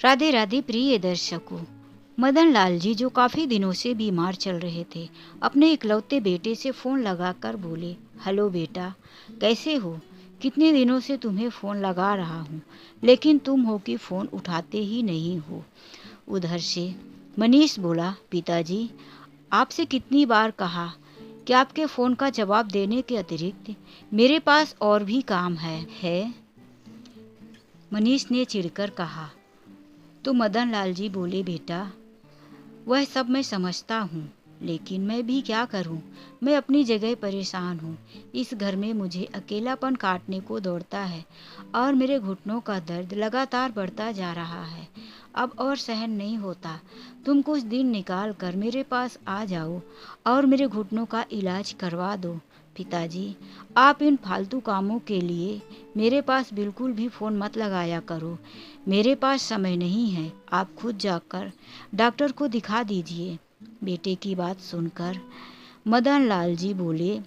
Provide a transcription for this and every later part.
राधे राधे प्रिय दर्शकों। मदन लाल जी जो काफी दिनों से बीमार चल रहे थे, अपने इकलौते बेटे से फोन लगाकर बोले, हेलो बेटा, कैसे हो? कितने दिनों से तुम्हें फोन लगा रहा हूँ, लेकिन तुम हो कि फोन उठाते ही नहीं हो। उधर से मनीष बोला, पिताजी, आपसे कितनी बार कहा कि आपके फ़ोन का जवाब देने के अतिरिक्त मेरे पास और भी काम है? मनीष ने चिढ़कर कहा। तो मदन लाल जी बोले, बेटा, वह सब मैं समझता हूँ, लेकिन मैं भी क्या करूँ? मैं अपनी जगह परेशान हूँ। इस घर में मुझे अकेलापन काटने को दौड़ता है और मेरे घुटनों का दर्द लगातार बढ़ता जा रहा है। अब और सहन नहीं होता। तुम कुछ दिन निकाल कर मेरे पास आ जाओ और मेरे घुटनों का इलाज करवा दो। पिताजी, आप इन फालतू कामों के लिए मेरे पास बिल्कुल भी फ़ोन मत लगाया करो। मेरे पास समय नहीं है। आप खुद जाकर डॉक्टर को दिखा दीजिए। बेटे की बात सुनकर मदन लाल जी बोले,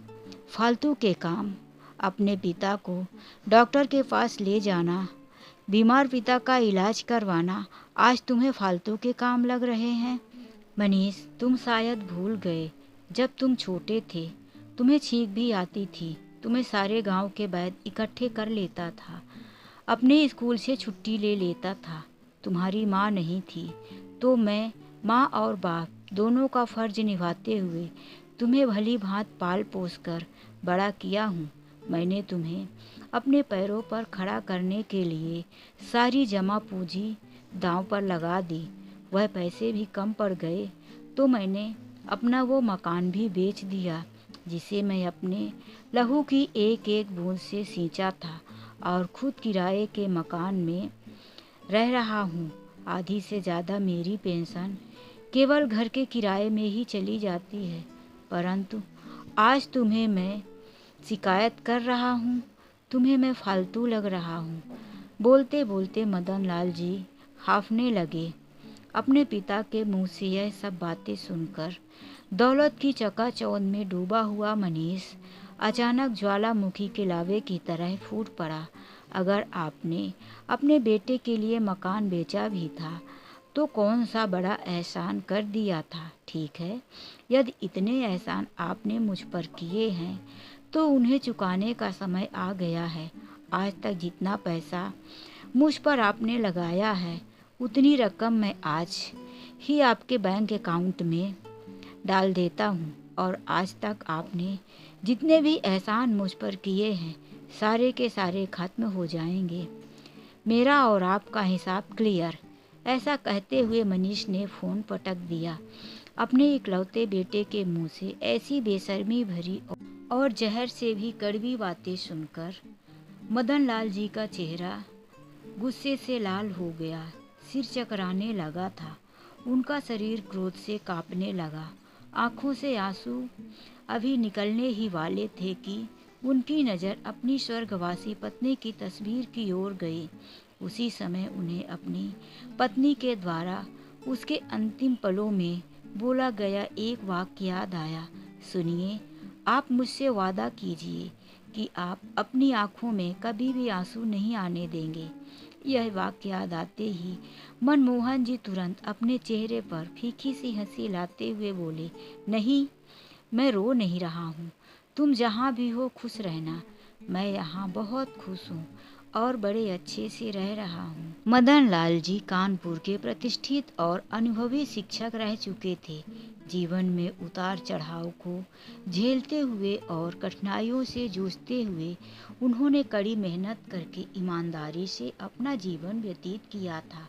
फालतू के काम? अपने पिता को डॉक्टर के पास ले जाना, बीमार पिता का इलाज करवाना, आज तुम्हें फालतू के काम लग रहे हैं? मनीष, तुम शायद भूल गए, जब तुम छोटे थे तुम्हें छींक भी आती थी। तुम्हें सारे गांव के वैद्य इकट्ठे कर लेता था, अपने स्कूल से छुट्टी ले लेता था। तुम्हारी माँ नहीं थी तो मैं माँ और बाप दोनों का फर्ज निभाते हुए तुम्हें भली भांत पाल पोस कर बड़ा किया हूँ। मैंने तुम्हें अपने पैरों पर खड़ा करने के लिए सारी जमा पूंजी दांव पर लगा दी। वह पैसे भी कम पड़ गए तो मैंने अपना वो मकान भी बेच दिया जिसे मैं अपने लहू की एक एक बूंद से सींचा था, और खुद किराए के मकान में रह रहा हूँ। आधी से ज़्यादा मेरी पेंशन केवल घर के किराए में ही चली जाती है, परंतु आज तुम्हें मैं शिकायत कर रहा हूँ। तुम्हें मैं फालतू लग रहा हूँ। बोलते बोलते मदन लाल जी हांफने लगे। अपने पिता के मुंह से यह सब बातें सुनकर दौलत की चकाचौंध में डूबा हुआ मनीष अचानक ज्वालामुखी के लावे की तरह फूट पड़ा। अगर आपने अपने बेटे के लिए मकान बेचा भी था तो कौन सा बड़ा एहसान कर दिया था? ठीक है, यदि इतने एहसान आपने मुझ पर किए हैं तो उन्हें चुकाने का समय आ गया है। आज तक जितना पैसा मुझ पर आपने लगाया है उतनी रकम मैं आज ही आपके बैंक अकाउंट में डाल देता हूँ, और आज तक आपने जितने भी एहसान मुझ पर किए हैं सारे के सारे खत्म हो जाएंगे। मेरा और आपका हिसाब क्लियर। ऐसा कहते हुए मनीष ने फ़ोन पटक दिया। अपने इकलौते बेटे के मुंह से ऐसी बेशर्मी भरी और जहर से भी कड़वी बातें सुनकर मदन लाल जी का चेहरा गुस्से से लाल हो गया। सिर चकराने लगा था। उनका शरीर क्रोध से कांपने लगा। आंखों से आंसू अभी निकलने ही वाले थे कि उनकी नज़र अपनी स्वर्गवासी पत्नी की तस्वीर की ओर गई। उसी समय उन्हें अपनी पत्नी के द्वारा उसके अंतिम पलों में बोला गया एक वाक्य याद आया। सुनिए, आप मुझसे वादा कीजिए कि आप अपनी आंखों में कभी भी आंसू नहीं आने देंगे। यह वाक्य याद आते ही मनमोहन जी तुरंत अपने चेहरे पर फीकी सी हंसी लाते हुए बोले, नहीं, मैं रो नहीं रहा हूँ। तुम जहाँ भी हो खुश रहना। मैं यहाँ बहुत खुश हूँ और बड़े अच्छे से रह रहा हूँ। मदन लाल जी कानपुर के प्रतिष्ठित और अनुभवी शिक्षक रह चुके थे। जीवन में उतार चढ़ाव को झेलते हुए और कठिनाइयों से जूझते हुए उन्होंने कड़ी मेहनत करके ईमानदारी से अपना जीवन व्यतीत किया था।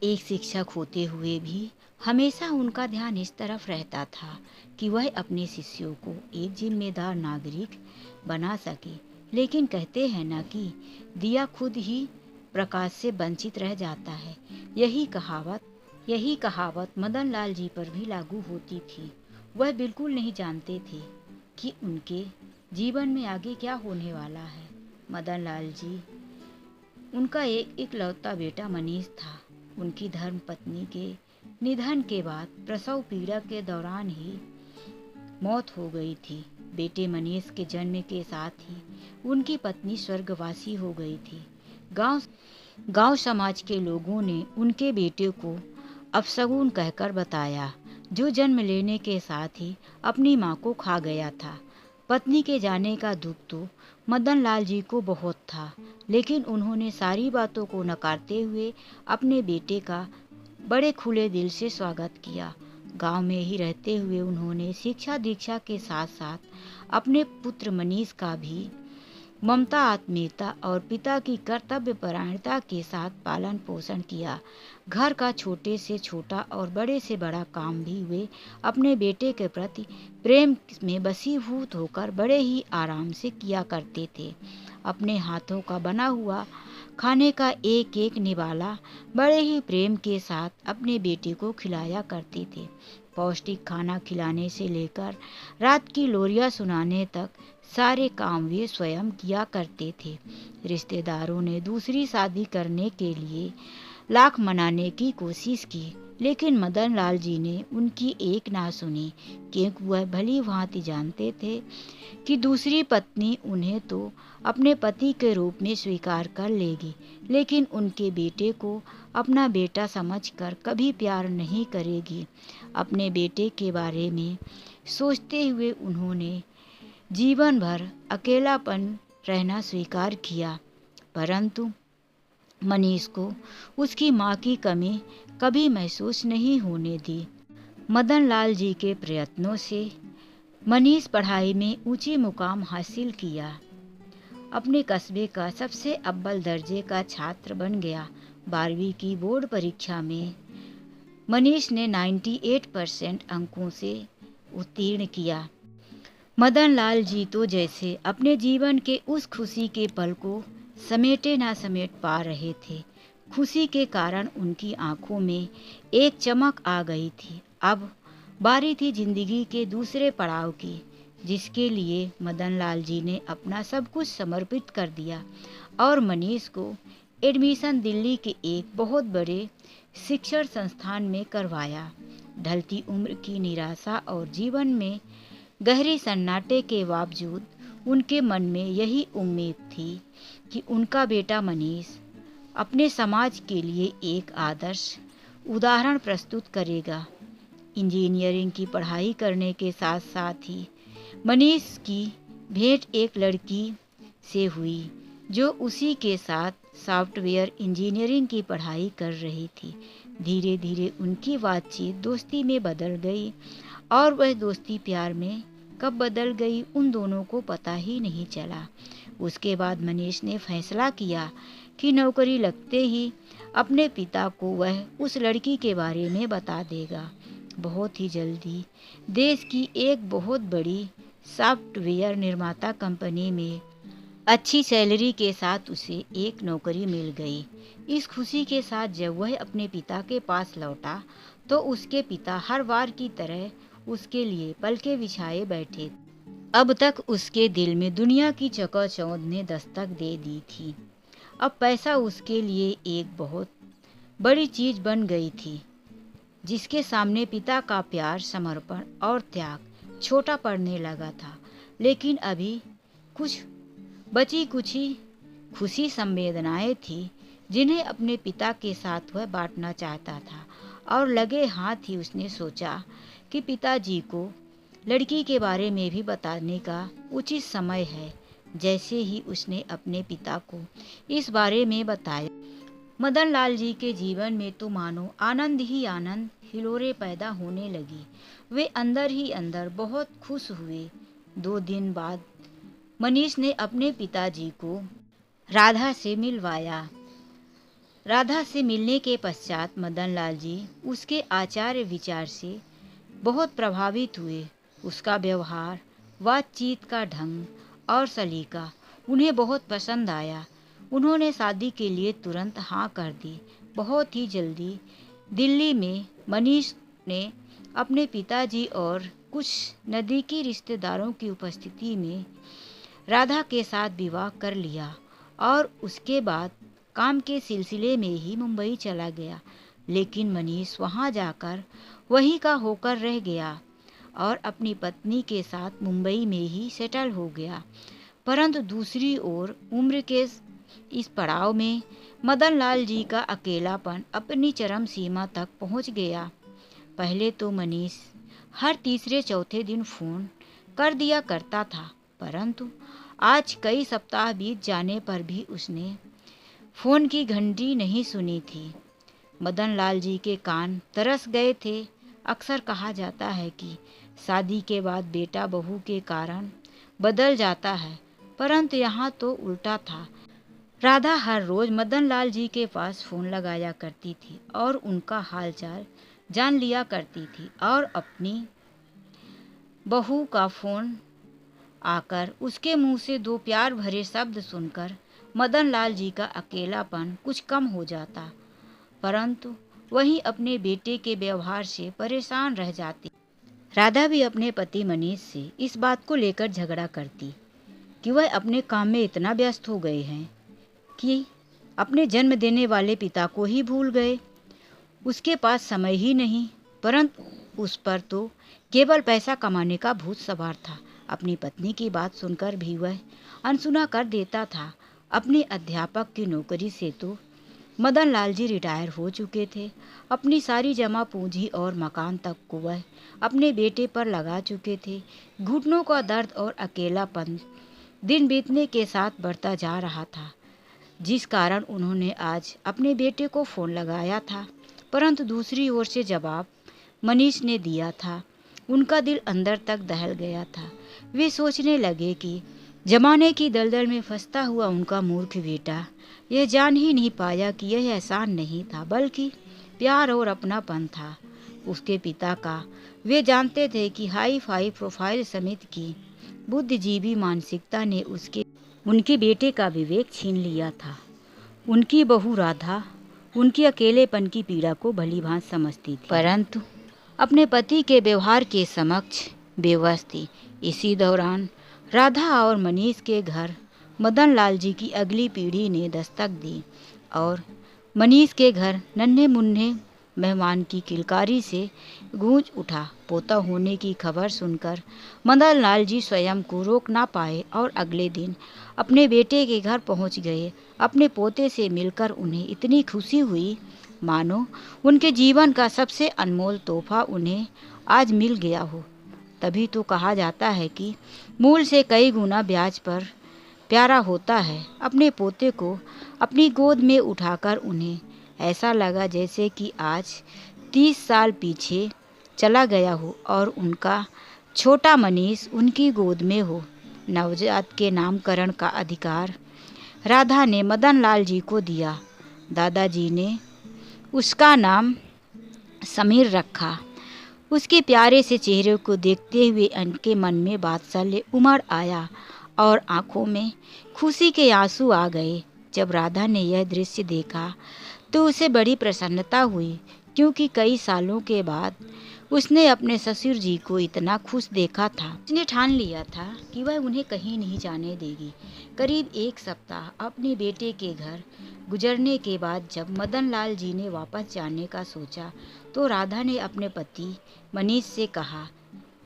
एक शिक्षक होते हुए भी हमेशा उनका ध्यान इस तरफ रहता था कि वह अपने शिष्यों को एक जिम्मेदार नागरिक बना सके। लेकिन कहते हैं ना कि दिया खुद ही प्रकाश से वंचित रह जाता है। यही कहावत मदन लाल जी पर भी लागू होती थी। वह बिल्कुल नहीं जानते थे कि उनके जीवन में आगे क्या होने वाला है। मदन लाल जी, उनका एक इकलौता बेटा मनीष था। उनकी धर्म पत्नी के निधन के बाद प्रसव पीड़ा के दौरान ही मौत हो गई थी। बेटे मनीष के जन्म के साथ ही उनकी पत्नी स्वर्गवासी हो गई थी। गांव गांव समाज के लोगों ने उनके बेटे को अपशगुन कहकर बताया, जो जन्म लेने के साथ ही अपनी मां को खा गया था। पत्नी के जाने का दुख तो मदन लाल जी को बहुत था, लेकिन उन्होंने सारी बातों को नकारते हुए अपने बेटे का बड़े खुले दिल से स्वागत किया। गांव में ही रहते हुए उन्होंने शिक्षा दीक्षा के साथ साथ अपने पुत्र मनीष का भी ममता, आत्मीयता और पिता की कर्तव्य परायणता के साथ पालन पोषण किया। घर का छोटे से छोटा और बड़े से बड़ा काम भी वे अपने बेटे के प्रति प्रेम में वशीभूत होकर बड़े ही आराम से किया करते थे। अपने हाथों का बना हुआ खाने का एक एक निवाला बड़े ही प्रेम के साथ अपने बेटे को खिलाया करते थे। पौष्टिक खाना खिलाने से लेकर रात की लोरियां सुनाने तक सारे काम वे स्वयं किया करते थे। रिश्तेदारों ने दूसरी शादी करने के लिए लाख मनाने की कोशिश की, लेकिन मदन लाल जी ने उनकी एक ना सुनी, क्योंकि वह भली भांति जानते थे कि दूसरी पत्नी उन्हें तो अपने पति के रूप में स्वीकार कर लेगी, लेकिन उनके बेटे को अपना बेटा समझकर कभी प्यार नहीं करेगी। अपने बेटे के बारे में सोचते हुए उन्होंने जीवन भर अकेलापन रहना स्वीकार किया, परंतु मनीष को उसकी माँ की कमी कभी महसूस नहीं होने दी। मदन लाल जी के प्रयत्नों से मनीष पढ़ाई में ऊंची मुकाम हासिल किया, अपने कस्बे का सबसे अव्वल दर्जे का छात्र बन गया। 12वीं की बोर्ड परीक्षा में मनीष ने 98% अंकों से उत्तीर्ण किया। मदन लाल जी तो जैसे अपने जीवन के उस खुशी के पल को समेटे ना समेट पा रहे थे। खुशी के कारण उनकी आंखों में एक चमक आ गई थी। अब बारी थी जिंदगी के दूसरे पड़ाव की, जिसके लिए मदन लाल जी ने अपना सब कुछ समर्पित कर दिया और मनीष को एडमिशन दिल्ली के एक बहुत बड़े शिक्षण संस्थान में करवाया। ढलती उम्र की निराशा और जीवन में गहरी सन्नाटे के बावजूद उनके मन में यही उम्मीद थी कि उनका बेटा मनीष अपने समाज के लिए एक आदर्श उदाहरण प्रस्तुत करेगा। इंजीनियरिंग की पढ़ाई करने के साथ साथ ही मनीष की भेंट एक लड़की से हुई, जो उसी के साथ सॉफ्टवेयर इंजीनियरिंग की पढ़ाई कर रही थी। धीरे धीरे उनकी बातचीत दोस्ती में बदल गई और वह दोस्ती प्यार में कब बदल गई उन दोनों को पता ही नहीं चला। उसके बाद मनीष ने फैसला किया कि नौकरी लगते ही अपने पिता को वह उस लड़की के बारे में बता देगा। बहुत ही जल्दी देश की एक बहुत बड़ी सॉफ्टवेयर निर्माता कंपनी में अच्छी सैलरी के साथ उसे एक नौकरी मिल गई। इस खुशी के साथ जब वह अपने पिता के पास लौटा तो उसके पिता हर बार की तरह उसके लिए पलके बिछाए बैठे। अब तक उसके दिल में दुनिया की चकाचौंध ने दस्तक दे दी थी। अब पैसा उसके लिए एक बहुत बड़ी चीज बन गई थी, जिसके सामने पिता का प्यार, समर्पण और त्याग छोटा पड़ने लगा था। लेकिन अभी कुछ बची कुछ खुशी संवेदनाएं थी, जिन्हें अपने पिता के साथ वह बांटना चाहता था। और लगे हाथ ही उसने सोचा कि पिताजी को लड़की के बारे में भी बताने का उचित समय है। जैसे ही उसने अपने पिता को इस बारे में बताया, मदन लाल जी के जीवन में तो मानो आनंद ही आनंद हिलोरे पैदा होने लगी। वे अंदर ही अंदर बहुत खुश हुए। 2 दिन बाद मनीष ने अपने पिताजी को राधा से मिलवाया। राधा से मिलने के पश्चात मदन लाल जी उसके आचार विचार से बहुत प्रभावित हुए। उसका व्यवहार, बातचीत का ढंग और सलीका उन्हें बहुत पसंद आया। उन्होंने शादी के लिए तुरंत हाँ कर दी। बहुत ही जल्दी दिल्ली में मनीष ने अपने पिताजी और कुछ नज़दीकी रिश्तेदारों की उपस्थिति में राधा के साथ विवाह कर लिया और उसके बाद काम के सिलसिले में ही मुंबई चला गया। लेकिन मनीष वहां जाकर वहीं का होकर रह गया और अपनी पत्नी के साथ मुंबई में ही सेटल हो गया। परंतु दूसरी ओर उम्र के इस पड़ाव में मदनलाल जी का अकेलापन अपनी चरम सीमा तक पहुंच गया। पहले तो मनीष हर तीसरे चौथे दिन फोन कर दिया करता था, परंतु आज कई सप्ताह बीत जाने पर भी उसने फोन की घंटी नहीं सुनी थी। मदनलाल जी के कान तरस गए थे। अक्सर कहा जाता है कि शादी के बाद बेटा बहू के कारण बदल जाता है, परंतु यहाँ तो उल्टा था। राधा हर रोज मदनलाल जी के पास फोन लगाया करती थी और उनका हालचाल जान लिया करती थी, और अपनी बहू का फोन आकर उसके मुंह से दो प्यार भरे शब्द सुनकर मदनलाल जी का अकेलापन कुछ कम हो जाता, परंतु वहीं अपने बेटे के व्यवहार से परेशान रह जाती। राधा भी अपने पति मनीष से इस बात को लेकर झगड़ा करती कि वह अपने काम में इतना व्यस्त हो गए हैं कि अपने जन्म देने वाले पिता को ही भूल गए। उसके पास समय ही नहीं, परंतु उस पर तो केवल पैसा कमाने का भूत सवार था। अपनी पत्नी की बात सुनकर भी वह अनसुना कर देता था। अपने अध्यापक की नौकरी से तो मदनलाल जी रिटायर हो चुके थे। अपनी सारी जमा पूंजी और मकान तक को वह अपने बेटे पर लगा चुके थे। घुटनों का दर्द और अकेलापन दिन बीतने के साथ बढ़ता जा रहा था, जिस कारण उन्होंने आज अपने बेटे को फ़ोन लगाया था, परंतु दूसरी ओर से जवाब मनीष ने दिया था। उनका दिल अंदर तक दहल गया था। वे सोचने लगे कि जमाने की दलदल में फंसता हुआ उनका मूर्ख बेटा यह जान ही नहीं पाया कि यह एहसान नहीं था, बल्कि प्यार और अपनापन था उसके पिता का। वे जानते थे कि हाई फाई प्रोफाइल समिति की बुद्धिजीवी मानसिकता ने उनके बेटे का विवेक छीन लिया था। उनकी बहू राधा उनकी अकेलेपन की पीड़ा को भलीभांति समझती थी, परंतु अपने पति के व्यवहार के समक्ष बेबस थी। इसी दौरान राधा और मनीष के घर मदनलाल जी की अगली पीढ़ी ने दस्तक दी और मनीष के घर नन्हे मुन्ने मेहमान की किलकारी से गूंज उठा। पोता होने की खबर सुनकर मदनलाल जी स्वयं को रोक ना पाए और अगले दिन अपने बेटे के घर पहुंच गए। अपने पोते से मिलकर उन्हें इतनी खुशी हुई मानो उनके जीवन का सबसे अनमोल तोहफा उन्हें आज मिल गया हो। तभी तो कहा जाता है कि मूल से कई गुना ब्याज पर प्यारा होता है। अपने पोते को अपनी गोद में उठाकर उन्हें ऐसा लगा जैसे कि आज 30 साल पीछे चला गया हो और उनका छोटा मनीष उनकी गोद में हो। नवजात के नामकरण का अधिकार राधा ने मदनलाल जी को दिया। दादाजी ने उसका नाम समीर रखा। उसके प्यारे से चेहरे को देखते हुए उनके मन में वात्सल्य उमड़ आया और आंखों में खुशी के आंसू आ गए। जब राधा ने यह दृश्य देखा तो उसे बड़ी प्रसन्नता हुई, क्योंकि कई सालों के बाद उसने अपने ससुर जी को इतना खुश देखा था। उसने ठान लिया था कि वह उन्हें कहीं नहीं जाने देगी। करीब 1 सप्ताह अपने बेटे के घर गुजरने के बाद जब मदनलाल जी ने वापस जाने का सोचा तो राधा ने अपने पति मनीष से कहा,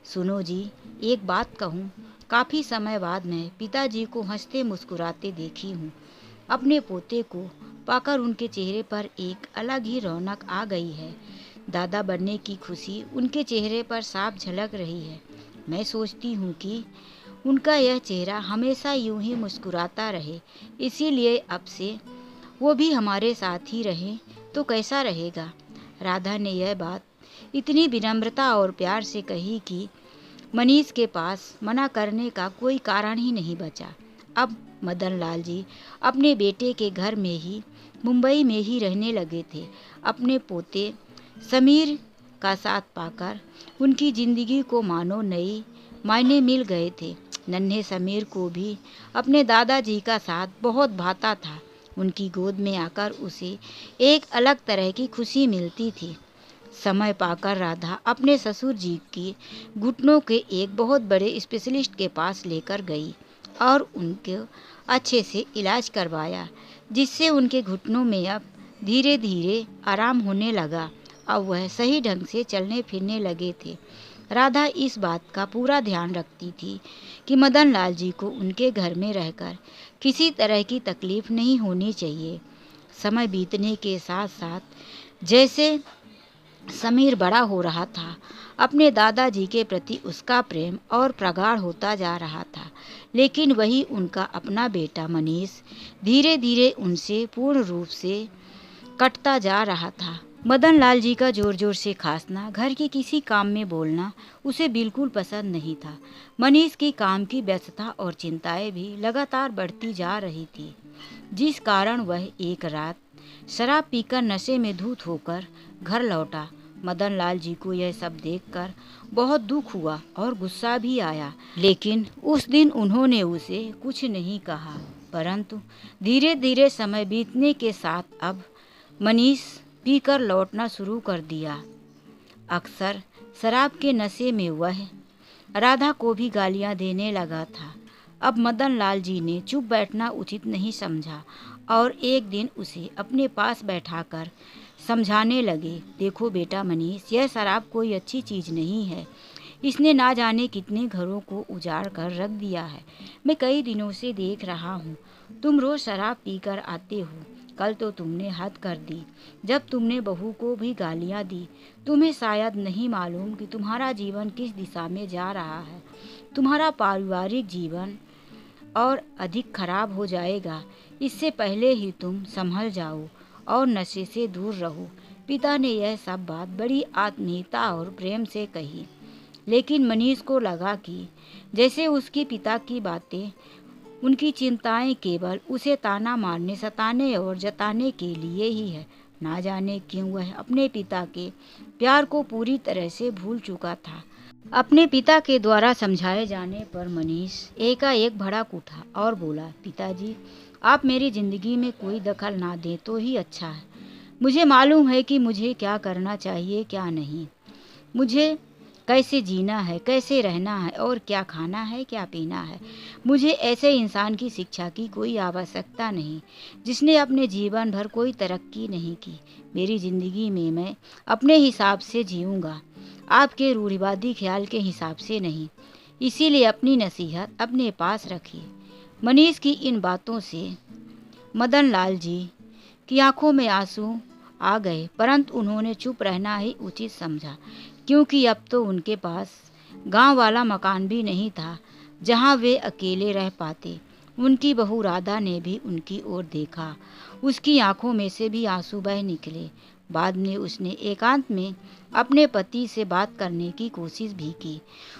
सुनो जी, एक बात कहूँ। काफ़ी समय बाद मैं पिताजी को हंसते मुस्कुराते देखी हूँ। अपने पोते को पाकर उनके चेहरे पर एक अलग ही रौनक आ गई है। दादा बनने की खुशी उनके चेहरे पर साफ झलक रही है। मैं सोचती हूँ कि उनका यह चेहरा हमेशा यूं ही मुस्कुराता रहे, इसीलिए अब से वो भी हमारे साथ ही रहे तो कैसा रहेगा। राधा ने यह बात इतनी विनम्रता और प्यार से कही कि मनीष के पास मना करने का कोई कारण ही नहीं बचा। अब मदनलाल जी अपने बेटे के घर में ही मुंबई में ही रहने लगे थे। अपने पोते समीर का साथ पाकर उनकी ज़िंदगी को मानो नई मायने मिल गए थे। नन्हे समीर को भी अपने दादाजी का साथ बहुत भाता था। उनकी गोद में आकर उसे एक अलग तरह की खुशी मिलती थी। समय पाकर राधा अपने ससुर जी की घुटनों के एक बहुत बड़े स्पेशलिस्ट के पास लेकर गई और उनके अच्छे से इलाज करवाया, जिससे उनके घुटनों में अब धीरे धीरे आराम होने लगा। अब वह सही ढंग से चलने फिरने लगे थे। राधा इस बात का पूरा ध्यान रखती थी कि मदन लाल जी को उनके घर में रहकर किसी तरह की तकलीफ नहीं होनी चाहिए। समय बीतने के साथ साथ जैसे समीर बड़ा हो रहा था, अपने दादाजी के प्रति उसका प्रेम और प्रगाढ़ होता जा रहा था, लेकिन वही उनका अपना बेटा मनीष धीरे धीरे उनसे पूर्ण रूप से कटता जा रहा था। मदन लाल जी का जोर जोर से खांसना, घर के किसी काम में बोलना उसे बिल्कुल पसंद नहीं था। मनीष की काम की व्यस्तता और चिंताएं भी लगातार बढ़ती जा रही थी, जिस कारण वह एक रात शराब पीकर नशे में धुत होकर घर लौटा। मदन लाल जी को यह सब देखकर बहुत दुख हुआ और गुस्सा भी आया, लेकिन उस दिन उन्होंने उसे कुछ नहीं कहा। परंतु धीरे धीरे समय बीतने के साथ अब मनीष पीकर लौटना शुरू कर दिया। अक्सर शराब के नशे में वह राधा को भी गालियां देने लगा था। अब मदन लाल जी ने चुप बैठना उचित नहीं समझा और एक दिन उसे अपने पास बैठाकर समझाने लगे, देखो बेटा मनीष, यह शराब कोई अच्छी चीज़ नहीं है। इसने ना जाने कितने घरों को उजाड़ कर रख दिया है। मैं कई दिनों से देख रहा हूँ, तुम रोज़ शराब पीकर आते हो। कल तो तुमने हद कर दी, जब तुमने बहू को भी गालियाँ दी। तुम्हें शायद नहीं मालूम कि तुम्हारा जीवन किस दिशा में जा रहा है। तुम्हारा पारिवारिक जीवन और अधिक खराब हो जाएगा। इससे पहले ही तुम संभल जाओ और नशे से दूर रहो। पिता ने यह सब बात बड़ी आत्मीयता और प्रेम से कही, लेकिन मनीष को लगा कि जैसे उसके पिता की बातें, उनकी चिंताएं केवल उसे ताना मारने, सताने और जताने के लिए ही है। ना जाने क्यों वह अपने पिता के प्यार को पूरी तरह से भूल चुका था। अपने पिता के द्वारा समझाए जाने पर मनीष एकाएक भड़क उठा और बोला, पिताजी, आप मेरी ज़िंदगी में कोई दखल ना दें तो ही अच्छा है। मुझे मालूम है कि मुझे क्या करना चाहिए, क्या नहीं। मुझे कैसे जीना है, कैसे रहना है और क्या खाना है, क्या पीना है। मुझे ऐसे इंसान की शिक्षा की कोई आवश्यकता नहीं जिसने अपने जीवन भर कोई तरक्की नहीं की। मेरी ज़िंदगी में मैं अपने हिसाब से जीऊँगा, आपके रूढ़िवादी ख्याल के हिसाब से नहीं। इसीलिए अपनी नसीहत अपने पास रखिए। मनीष की इन बातों से मदन लाल जी की आंखों में आंसू आ गए, परंतु उन्होंने चुप रहना ही उचित समझा, क्योंकि अब तो उनके पास गांव वाला मकान भी नहीं था जहां वे अकेले रह पाते। उनकी बहू राधा ने भी उनकी ओर देखा, उसकी आंखों में से भी आंसू बह निकले। बाद में उसने एकांत में अपने पति से बात करने की कोशिश भी की,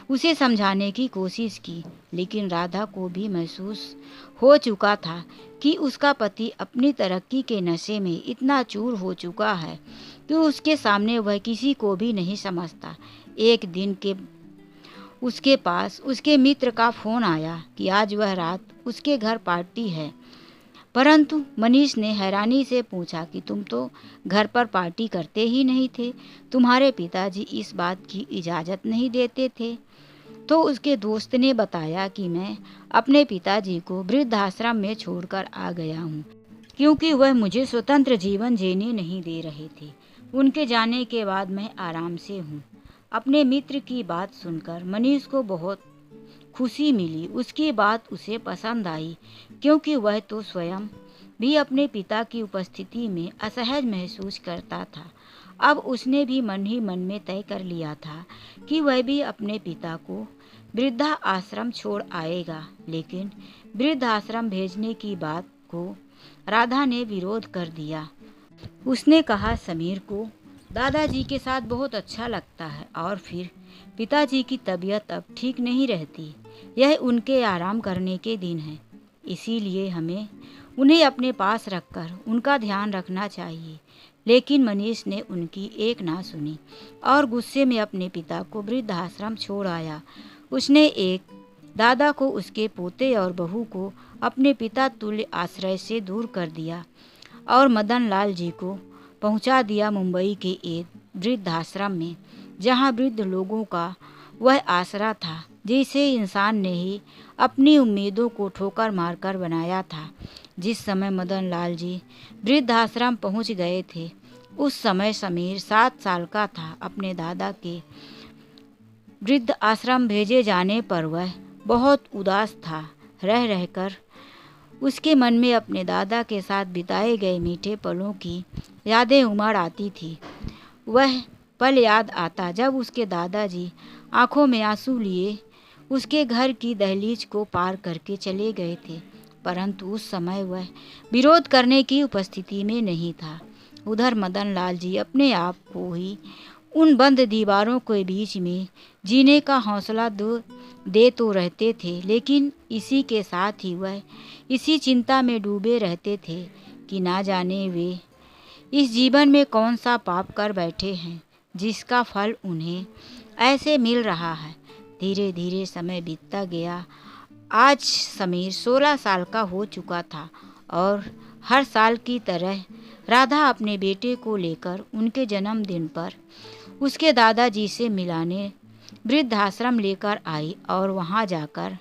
उसे समझाने की कोशिश की, लेकिन राधा को भी महसूस हो चुका था कि उसका पति अपनी तरक्की के नशे में इतना चूर हो चुका है कि उसके सामने वह किसी को भी नहीं समझता। एक दिन के उसके पास उसके मित्र का फ़ोन आया कि आज वह रात उसके घर पार्टी है, परंतु मनीष ने हैरानी से पूछा कि तुम तो घर पर पार्टी करते ही नहीं थे, तुम्हारे पिताजी इस बात की इजाज़त नहीं देते थे। तो उसके दोस्त ने बताया कि मैं अपने पिताजी को वृद्धाश्रम में छोड़कर आ गया हूँ, क्योंकि वह मुझे स्वतंत्र जीवन जीने नहीं दे रहे थे। उनके जाने के बाद मैं आराम से हूँ। अपने मित्र की बात सुनकर मनीष को बहुत खुशी मिली। उसकी बात उसे पसंद आई, क्योंकि वह तो स्वयं भी अपने पिता की उपस्थिति में असहज महसूस करता था। अब उसने भी मन ही मन में तय कर लिया था कि वह भी अपने पिता को वृद्धा आश्रम छोड़ आएगा, लेकिन वृद्धाश्रम भेजने की बात को राधा ने विरोध कर दिया। उसने कहा, समीर को दादाजी के साथ बहुत अच्छा लगता है और फिर पिताजी की तबीयत अब ठीक नहीं रहती। यह उनके आराम करने के दिन है, इसीलिए हमें उन्हें अपने पास रखकर उनका ध्यान रखना चाहिए। लेकिन मनीष ने उनकी एक ना सुनी और गुस्से में अपने पिता को वृद्धाश्रम छोड़ आया। उसने एक दादा को, उसके पोते और बहू को अपने पिता तुल्य आश्रय से दूर कर दिया और मदन लाल जी को पहुंचा दिया मुंबई के एक वृद्धाश्रम में, जहां वृद्ध लोगों का वह आसरा था जिसे इंसान ने ही अपनी उम्मीदों को ठोकर मारकर बनाया था। जिस समय मदन लाल जी वृद्धाश्रम पहुंच गए थे, उस समय समीर 7 साल का था। अपने दादा के वृद्ध आश्रम भेजे जाने पर वह बहुत उदास था। रह रहकर उसके मन में अपने दादा के साथ बिताए गए मीठे पलों की यादें उमड़ आती थी। वह पल याद आता जब उसके दादाजी आंखों में आंसू लिए उसके घर की दहलीज को पार करके चले गए थे, परंतु उस समय वह विरोध करने की उपस्थिति में नहीं था। उधर मदन लाल जी अपने आप को ही उन बंद दीवारों के बीच में जीने का हौसला दे तो रहते थे, लेकिन इसी के साथ ही वह इसी चिंता में डूबे रहते थे कि ना जाने वे इस जीवन में कौन सा पाप कर बैठे हैं जिसका फल उन्हें ऐसे मिल रहा है। धीरे धीरे समय बीतता गया। आज समीर 16 साल का हो चुका था और हर साल की तरह राधा अपने बेटे को लेकर उनके जन्मदिन पर उसके दादाजी से मिलाने वृद्धाश्रम लेकर आई और वहां जाकर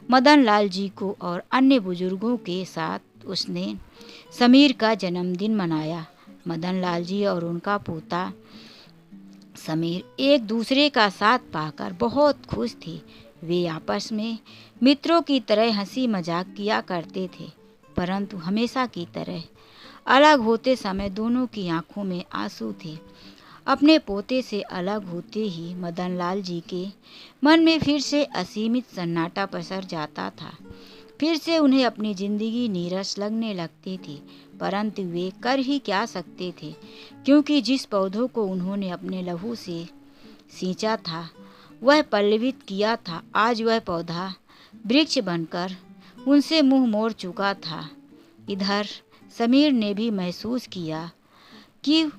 मदन लाल जी को और अन्य बुजुर्गों के साथ उसने समीर का जन्मदिन मनाया। मदन लाल जी और उनका पोता समीर एक दूसरे का साथ पाकर बहुत खुश थे। वे आपस में मित्रों की तरह हंसी मजाक किया करते थे, परंतु हमेशा की तरह अलग होते समय दोनों की आंखों में आंसू थे। अपने पोते से अलग होते ही मदन लाल जी के मन में फिर से असीमित सन्नाटा पसर जाता था। फिर से उन्हें अपनी जिंदगी नीरस लगने लगती थी, परंतु वे कर ही क्या सकते थे, क्योंकि जिस पौधों को उन्होंने अपने लहू से सींचा था, वह पल्लवित किया था, आज वह पौधा वृक्ष बनकर उनसे मुंह मोड़ चुका था। इधर समीर ने भी महसूस किया कि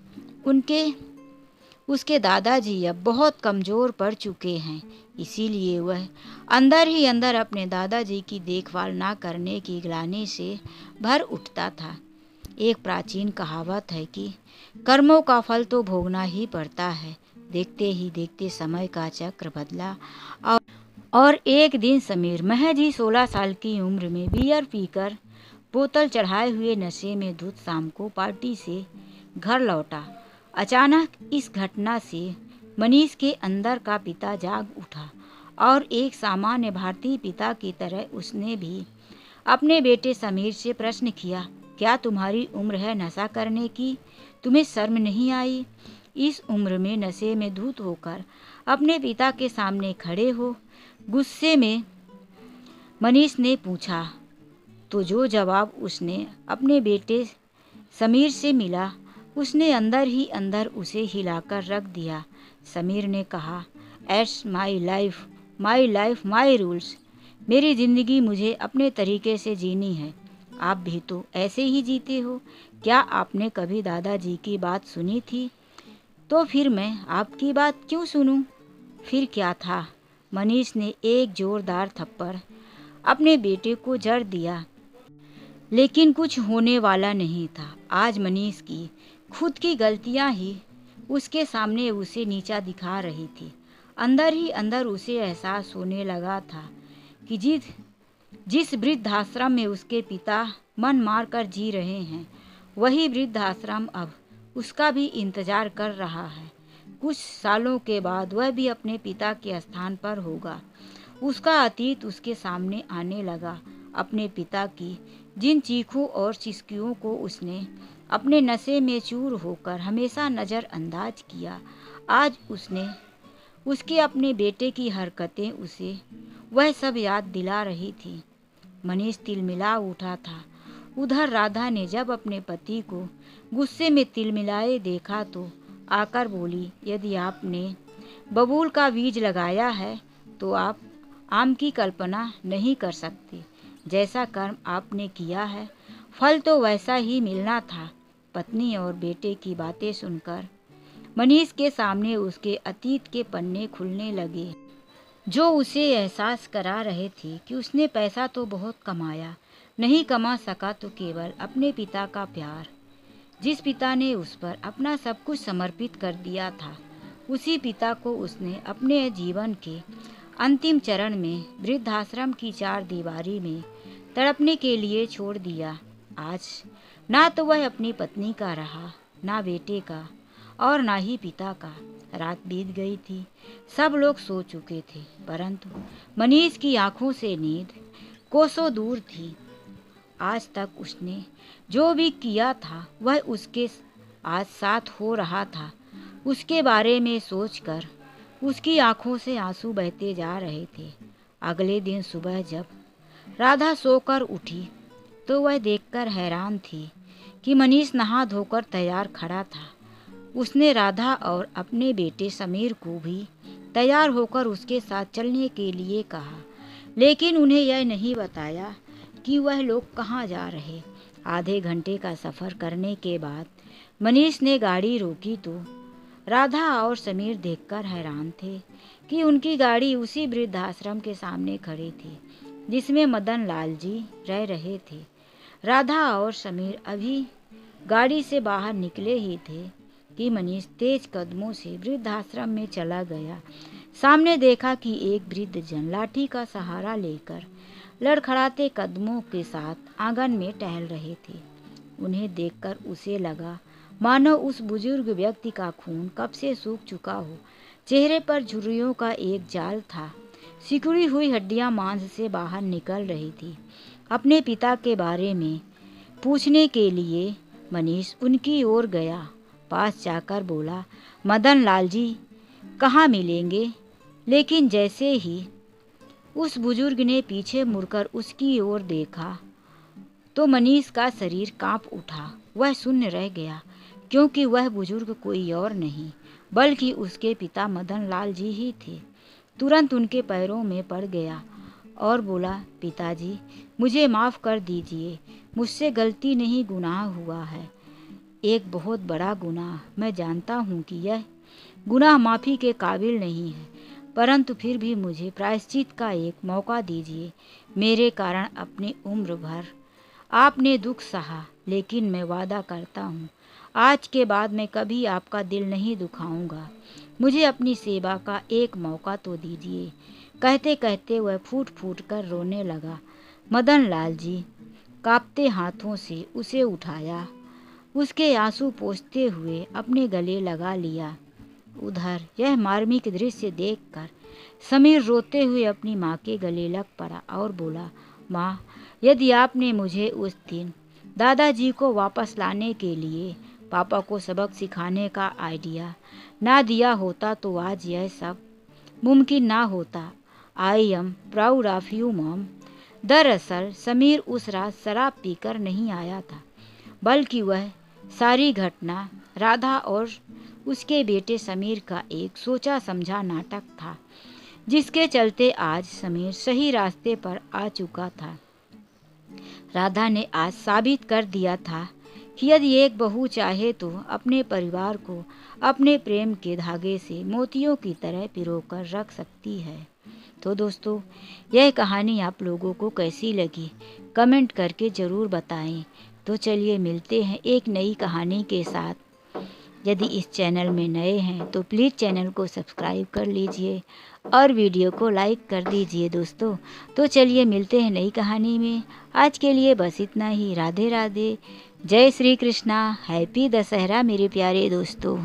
उसके दादाजी अब बहुत कमज़ोर पड़ चुके हैं, इसीलिए वह अंदर ही अंदर अपने दादाजी की देखभाल ना करने की ग्लानि से भर उठता था। एक प्राचीन कहावत है कि कर्मों का फल तो भोगना ही पड़ता है। देखते ही देखते समय का चक्र बदला और एक दिन समीर महज ही 16 साल की उम्र में बियर पीकर बोतल चढ़ाए हुए नशे में धुत शाम को पार्टी से घर लौटा। अचानक इस घटना से मनीष के अंदर का पिता जाग उठा और एक सामान्य भारतीय पिता की तरह उसने भी अपने बेटे समीर से प्रश्न किया, क्या तुम्हारी उम्र है नशा करने की? तुम्हें शर्म नहीं आई? इस उम्र में नशे में धुत होकर अपने पिता के सामने खड़े हो? गुस्से में मनीष ने पूछा। तो जो जवाब उसने अपने बेटे समीर से मिला, उसने अंदर ही अंदर उसे हिलाकर रख दिया। समीर ने कहा, it's my life, my life, my rules. मेरी ज़िंदगी मुझे अपने तरीके से जीनी है। आप भी तो ऐसे ही जीते हो। क्या आपने कभी दादाजी की बात सुनी थी? तो फिर मैं आपकी बात क्यों सुनूं? फिर क्या था? मनीष ने एक जोरदार थप्पड़ अपने बेटे को जड़ दिया, लेकिन कुछ होने वाला नहीं था। आज मनीष की खुद की गलतियां ही उसके सामने उसे नीचा दिखा रही थी। अंदर ही अंदर उसे एहसास होने लगा था कि जिस वृद्धाश्रम में उसके पिता मन मार कर जी रहे हैं, वही वृद्धाश्रम अब उसका भी इंतजार कर रहा है। कुछ सालों के बाद वह भी अपने पिता के स्थान पर होगा। उसका अतीत उसके सामने आने लगा। अपने पिता की जिन चीखों और चिस्कियों को उसने अपने नशे में चूर होकर हमेशा नज़रअंदाज किया, आज उसके अपने बेटे की हरकतें उसे वह सब याद दिला रही थी। मनीष तिलमिला उठा था। उधर राधा ने जब अपने पति को गुस्से में तिलमिलाए देखा तो आकर बोली, यदि आपने बबूल का बीज लगाया है तो आप आम की कल्पना नहीं कर सकते। जैसा कर्म आपने किया है, फल तो वैसा ही मिलना था। पत्नी और बेटे की बातें सुनकर मनीष के सामने उसके अतीत के पन्ने खुलने लगे, जो उसे एहसास करा रहे थे कि उसने पैसा तो बहुत कमाया, नहीं कमा सका तो केवल अपने पिता का प्यार। जिस पिता ने उस पर अपना सब कुछ समर्पित कर दिया था, उसी पिता को उसने अपने जीवन के अंतिम चरण में वृद्धाश्रम की चार दीवारी में तड़पने के लिए छोड़ दिया। आज ना तो वह अपनी पत्नी का रहा, ना बेटे का, और ना ही पिता का। रात बीत गई थी, सब लोग सो चुके थे, परंतु मनीष की आंखों से नींद कोसों दूर थी। आज तक उसने जो भी किया था वह उसके आज साथ हो रहा था। उसके बारे में सोचकर उसकी आंखों से आंसू बहते जा रहे थे। अगले दिन सुबह जब राधा सोकर उठी तो वह देखकर हैरान थी कि मनीष नहा धोकर तैयार खड़ा था। उसने राधा और अपने बेटे समीर को भी तैयार होकर उसके साथ चलने के लिए कहा, लेकिन उन्हें यह नहीं बताया कि वह लोग कहाँ जा रहे। आधे घंटे का सफ़र करने के बाद मनीष ने गाड़ी रोकी तो राधा और समीर देखकर हैरान थे कि उनकी गाड़ी उसी वृद्धाश्रम के सामने खड़ी थी जिसमें मदन लाल जी रह रहे थे। राधा और समीर अभी गाड़ी से बाहर निकले ही थे कि मनीष तेज कदमों से वृद्धाश्रम में चला गया। सामने देखा कि एक वृद्ध जन लाठी का सहारा लेकर लड़खड़ाते कदमों के साथ आंगन में टहल रहे थे। उन्हें देखकर उसे लगा मानो उस बुजुर्ग व्यक्ति का खून कब से सूख चुका हो। चेहरे पर झुर्रियों का एक जाल था, सिकुड़ी हुई हड्डियां मांस से बाहर निकल रही थी। अपने पिता के बारे में पूछने के लिए मनीष उनकी ओर गया। पास जाकर बोला, मदन लाल जी कहाँ मिलेंगे? लेकिन जैसे ही उस बुजुर्ग ने पीछे मुड़कर उसकी ओर देखा तो मनीष का शरीर कांप उठा। वह शून्य रह गया, क्योंकि वह बुजुर्ग कोई और नहीं बल्कि उसके पिता मदन लाल जी ही थे। तुरंत उनके पैरों में पड़ गया और बोला, पिताजी मुझे माफ़ कर दीजिए, मुझसे गलती नहीं, गुनाह हुआ है, एक बहुत बड़ा गुनाह। मैं जानता हूँ कि यह गुनाह माफ़ी के काबिल नहीं है, परंतु फिर भी मुझे प्रायश्चित का एक मौका दीजिए। मेरे कारण अपनी उम्र भर आपने दुख सहा, लेकिन मैं वादा करता हूँ आज के बाद मैं कभी आपका दिल नहीं दुखाऊंगा। मुझे अपनी सेवा का एक मौका तो दीजिए। कहते कहते वह फूट फूट कर रोने लगा। मदन लाल जी कांपते हाथों से उसे उठाया, उसके आंसू पोंछते हुए अपने गले लगा लिया। उधर यह मार्मिक दृश्य देखकर समीर रोते हुए अपनी माँ के गले लग पड़ा और बोला, माँ, यदि आपने मुझे उस दिन दादाजी को वापस लाने के लिए पापा को सबक सिखाने का आइडिया ना दिया होता तो आज यह सब मुमकिन ना होता। I am proud of you mom. दरअसल समीर उस रात शराब पीकर नहीं आया था, बल्कि वह सारी घटना राधा और उसके बेटे समीर का एक सोचा समझा नाटक था, जिसके चलते आज समीर सही रास्ते पर आ चुका था। राधा ने आज साबित कर दिया था कि यदि एक बहू चाहे तो अपने परिवार को अपने प्रेम के धागे से मोतियों की तरह पिरोकर रख सकती है। तो दोस्तों, यह कहानी आप लोगों को कैसी लगी कमेंट करके ज़रूर बताएं। तो चलिए मिलते हैं एक नई कहानी के साथ। यदि इस चैनल में नए हैं तो प्लीज़ चैनल को सब्सक्राइब कर लीजिए और वीडियो को लाइक कर दीजिए दोस्तों। तो चलिए मिलते हैं नई कहानी में। आज के लिए बस इतना ही। राधे राधे, जय श्री कृष्णा, हैप्पी दशहरा मेरे प्यारे दोस्तों।